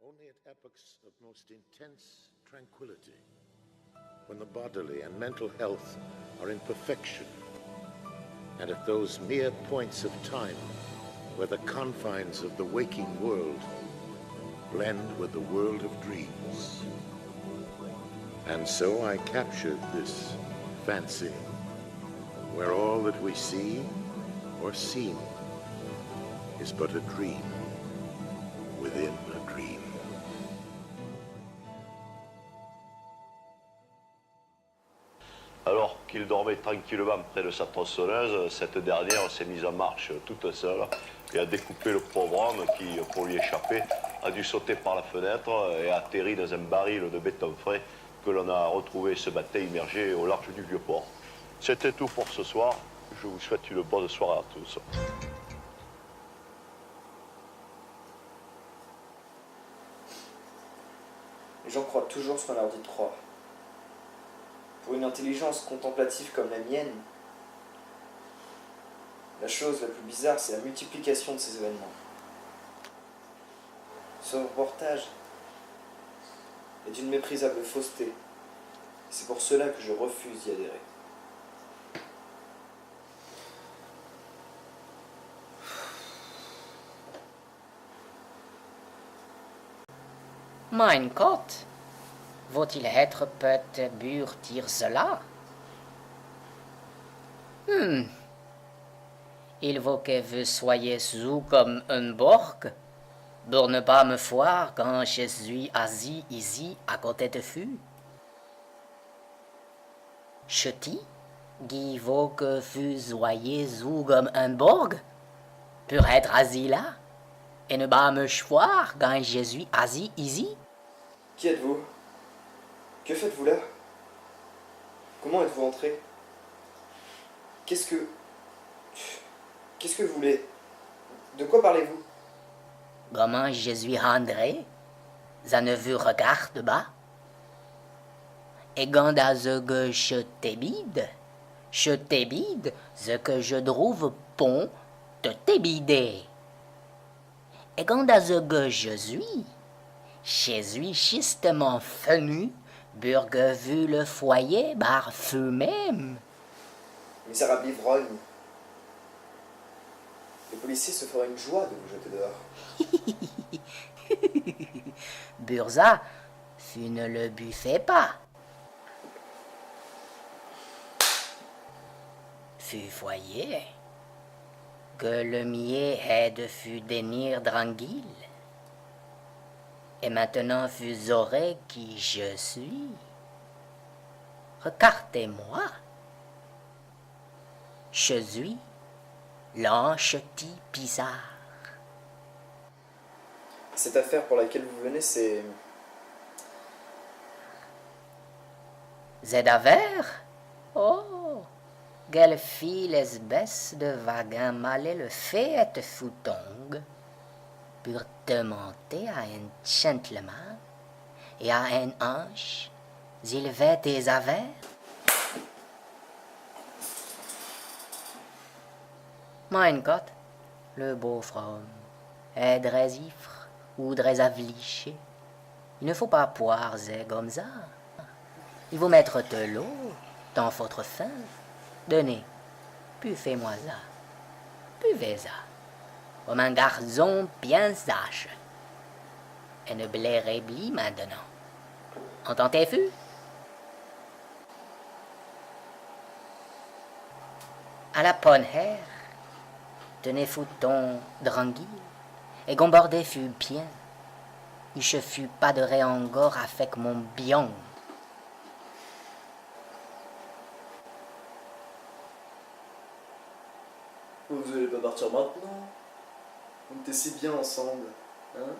Only at epochs of most intense tranquility, when the bodily and mental health are in perfection, and at those mere points of time where the confines of the waking world blend with the world of dreams. And so I captured this fancy, where all that we see or seem is but a dream within a dream. Alors qu'il dormait tranquillement près de sa tronçonneuse, cette dernière s'est mise en marche toute seule et a découpé le pauvre homme qui, pour lui échapper, a dû sauter par la fenêtre et a atterri dans un baril de béton frais que l'on a retrouvé ce matin immergé au large du Vieux-Port. C'était tout pour ce soir. Je vous souhaite une bonne soirée à tous. Les gens croient toujours ce qu'on leur dit de croire. Pour une intelligence contemplative comme la mienne, la chose la plus bizarre, c'est la multiplication de ces événements. Ce reportage est d'une méprisable fausseté. C'est pour cela que je refuse d'y adhérer. Mein Gott, faut-il être peut-être pour dire cela? Il faut que vous soyez sous comme un borg pour ne pas me voir quand je suis assis ici à côté de vous. Je dis qu'il faut que vous soyez sous comme un borg pour être assis là et ne pas me voir quand je suis assis ici. Qui êtes-vous? Que faites-vous là? Comment êtes-vous entré? Qu'est-ce que vous voulez? De quoi parlez-vous? Comment je suis rentré? Ça ne vous regarde pas? Et quand à ce que je t'ébide, ce que je trouve bon de t'ébider. Et quand à ce que je suis justement venu pour que vous le voyez par vous-même. Misérable ivrogne. Les policiers se feraient une joie de vous jeter dehors. Pour ça, vous ne le buffez pas. Vous voyez que le mieux est de vous tenir tranquille. Et maintenant vous aurez qui je suis. Regardez-moi. Je suis l'ange petit bizarre. Cette affaire pour laquelle vous venez, c'est... Cette affaire? Oh, quelle fille l'espèce de vagan malais le fait de foutongue pour demander à un gentleman et à un ange s'il fait des affaires? Mein Gott, le pauvre homme est très ivre ou très affligé. Il ne faut pas boire comme ça. Il faut mettre de l'eau dans votre faim. Donnez, buvez-moi ça. Buvez ça. Comme un garçon bien sage. Et ne blairez plus maintenant. Entendez-vous? À la bonne heure, tenez-vous donc tranquille et gambardez-vous bien. Je fus pas de ré encore avec mon bion. Vous allez pas partir maintenant? On était si bien ensemble, hein?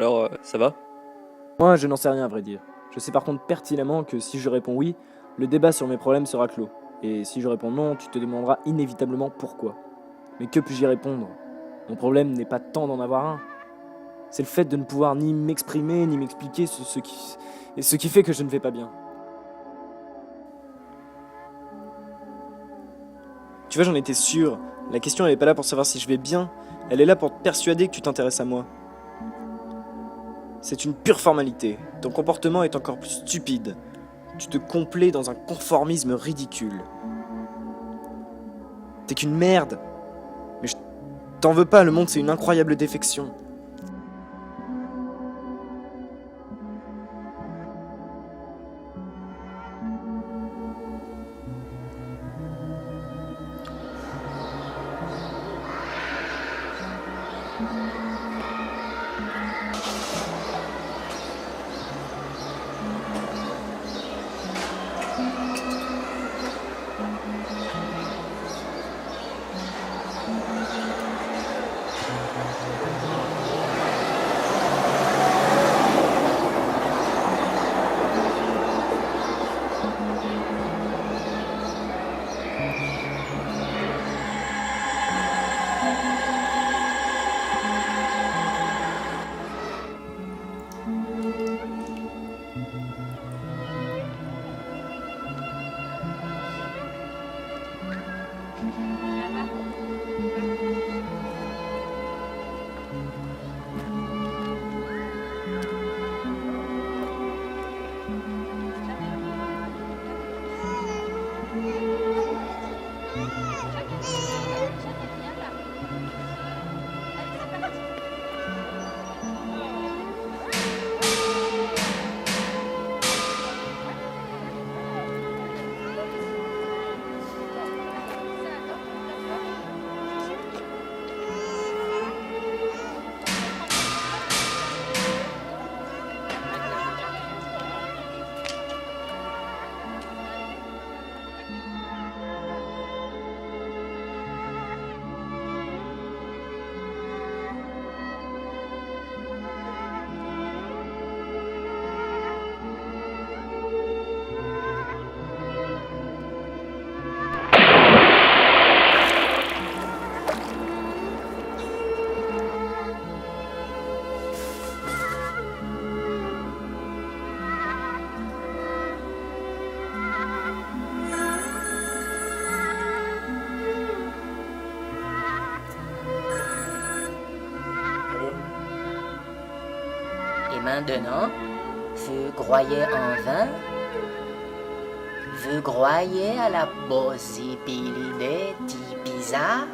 Alors, ça va? Moi, je n'en sais rien à vrai dire. Je sais par contre pertinemment que si je réponds oui, le débat sur mes problèmes sera clos. Et si je réponds non, tu te demanderas inévitablement pourquoi. Mais que puis-je y répondre? Mon problème n'est pas tant d'en avoir un. C'est le fait de ne pouvoir ni m'exprimer, ni m'expliquer ce qui fait que je ne vais pas bien. Tu vois, j'en étais sûr. La question, elle est pas là pour savoir si je vais bien. Elle est là pour te persuader que tu t'intéresses à moi. C'est une pure formalité. Ton comportement est encore plus stupide. Tu te complais dans un conformisme ridicule. T'es qu'une merde. Mais je t'en veux pas, le monde c'est une incroyable défection. Et maintenant, vous croyez en vain? Vous croyez à la possibilité d'Ibiza?